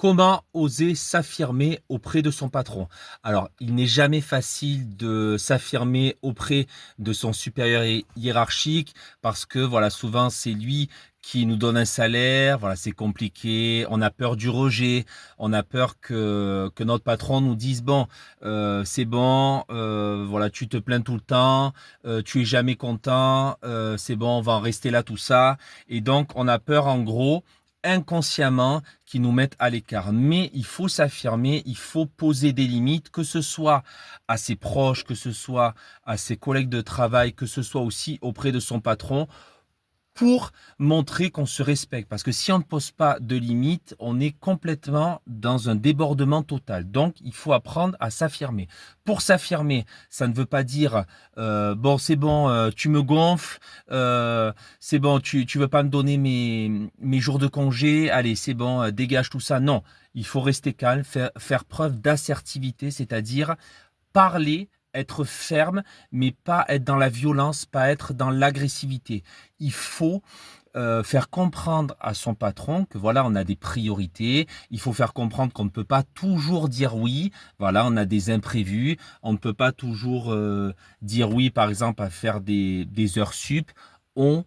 Comment oser s'affirmer auprès de son patron? Alors, il n'est jamais facile de s'affirmer auprès de son supérieur hiérarchique parce que voilà, souvent c'est lui qui nous donne un salaire, voilà, c'est compliqué, on a peur du rejet, on a peur que notre patron nous dise bon, c'est bon, voilà, tu te plains tout le temps, tu es jamais content, c'est bon, on va en rester là, tout ça. Et donc, on a peur en gros inconsciemment qui nous mettent à l'écart. Mais il faut s'affirmer, il faut poser des limites, que ce soit à ses proches, que ce soit à ses collègues de travail, que ce soit aussi auprès de son patron, pour montrer qu'on se respecte. Parce que si on ne pose pas de limites, on est complètement dans un débordement total. Donc, il faut apprendre à s'affirmer. Pour s'affirmer, ça ne veut pas dire bon, c'est bon, tu me gonfles, c'est bon, tu veux pas me donner mes jours de congé, allez, c'est bon, dégage tout ça. Non, il faut rester calme, faire preuve d'assertivité, c'est-à-dire parler, être ferme, mais pas être dans la violence, pas être dans l'agressivité. Il faut faire comprendre à son patron que voilà, on a des priorités. Il faut faire comprendre qu'on ne peut pas toujours dire oui. Voilà, on a des imprévus. On ne peut pas toujours dire oui, par exemple, à faire des heures sup. On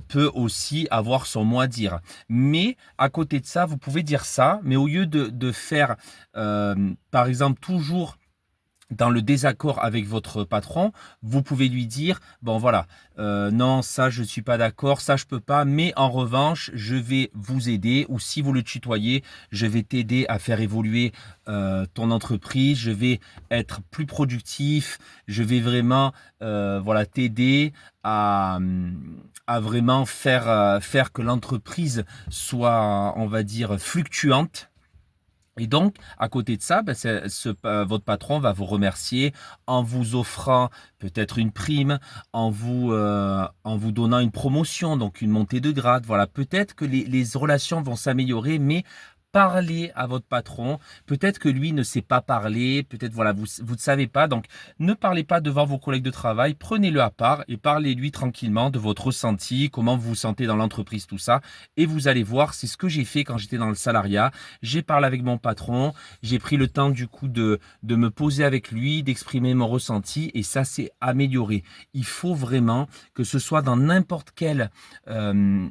peut aussi avoir son mot à dire. Mais à côté de ça, vous pouvez dire ça, mais au lieu de faire, par exemple, toujours dans le désaccord avec votre patron, vous pouvez lui dire, bon voilà, non, ça je ne suis pas d'accord, ça je peux pas, mais en revanche, je vais vous aider, ou si vous le tutoyez, je vais t'aider à faire évoluer ton entreprise, je vais être plus productif, je vais vraiment voilà, t'aider à vraiment faire que l'entreprise soit, on va dire, fluctuante. Et donc, à côté de ça, ben, votre patron va vous remercier en vous offrant peut-être une prime, en vous donnant une promotion, donc une montée de grade. Voilà, peut-être que les relations vont s'améliorer, mais parlez à votre patron. Peut-être que lui ne sait pas parler, peut-être voilà, vous ne savez pas. Donc, ne parlez pas devant vos collègues de travail, prenez-le à part et parlez-lui tranquillement de votre ressenti, comment vous vous sentez dans l'entreprise, tout ça. Et vous allez voir, c'est ce que j'ai fait quand j'étais dans le salariat. J'ai parlé avec mon patron, j'ai pris le temps du coup de me poser avec lui, d'exprimer mon ressenti et ça s'est amélioré. Il faut vraiment que ce soit dans n'importe quelle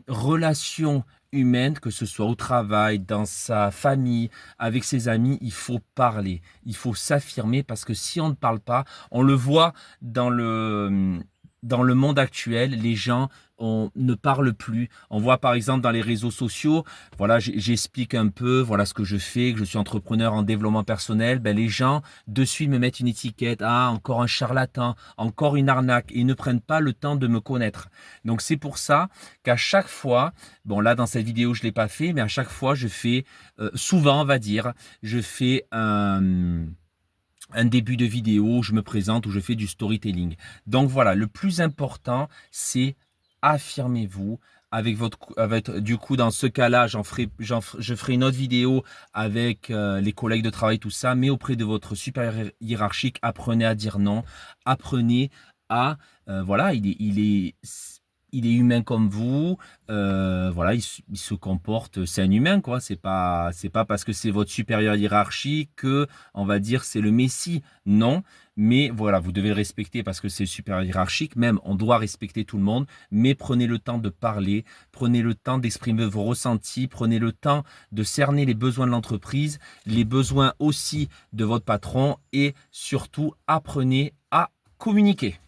relation humaine, que ce soit au travail, dans sa famille, avec ses amis, il faut parler, il faut s'affirmer parce que si on ne parle pas, on le voit dans le monde actuel, les gens ne parlent plus. On voit par exemple dans les réseaux sociaux, voilà, j'explique un peu, voilà ce que je fais, que je suis entrepreneur en développement personnel. Ben, les gens de suite me mettent une étiquette, ah encore un charlatan, encore une arnaque, et ils ne prennent pas le temps de me connaître. Donc c'est pour ça qu'à chaque fois, bon là dans cette vidéo je l'ai pas fait, mais à chaque fois je fais, souvent on va dire, je fais un début de vidéo où je me présente, où je fais du storytelling. Donc voilà, le plus important, c'est affirmez-vous. Du coup, dans ce cas-là, je ferai une autre vidéo avec les collègues de travail, tout ça, mais auprès de votre supérieur hiérarchique, apprenez à dire non, apprenez à, voilà, il est humain comme vous, voilà, il se comporte, c'est un humain quoi. C'est pas parce que c'est votre supérieur hiérarchique que, on va dire, c'est le Messie. Non, mais voilà, vous devez le respecter parce que c'est le supérieur hiérarchique. Même, on doit respecter tout le monde, mais prenez le temps de parler, prenez le temps d'exprimer vos ressentis, prenez le temps de cerner les besoins de l'entreprise, les besoins aussi de votre patron et surtout apprenez à communiquer.